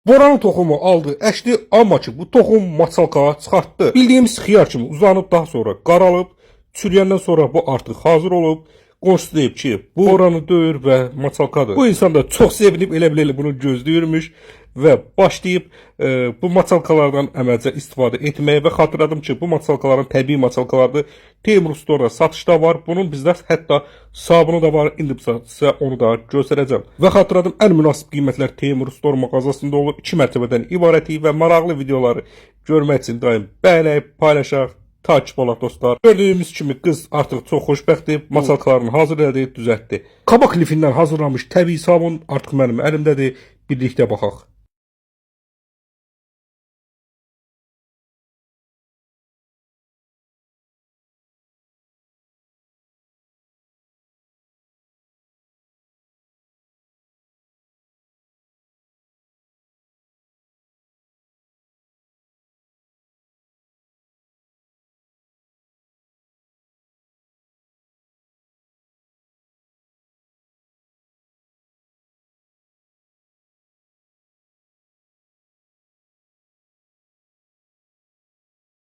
Boranın toxumu aldı, əkdi, amma ki bu toxum maçalkağa çıxartdı. Bildiyimiz xiyar kimi uzanıb, daha sonra qaralıb, çürüyəndən sonra bu artıq hazır olub. Qonşusu deyib ki, bu boranı döyür və maçalkadır. Bu insan da çox sevinib, elə biləli bunu gözləyirmiş və başlayıb bu maçalkalardan əməlcə istifadə etməyə və xatırladım ki, bu maçalkaların təbii maçalkalardır. Teymur Store'da satışda var. Bunun bizdə hətta sabunu da var. İndi sizə onu da göstərəcəm. Və xatırladım, ən münasib qiymətlər Teymur Store mağazasında olub. 2 mərtəbədən ibarətik və maraqlı videoları görmək üçün daim bəyənək, paylaşaq. Takip olaq dostlar. Gördüyümüz kimi qız artıq çox xoşbəxtdir. Maçalkalarını hazır elədi, düzəltdi. Kabak lifindən hazırlanmış təbii sabun artıq mənim əlimdədir. Birlikdə baxaq.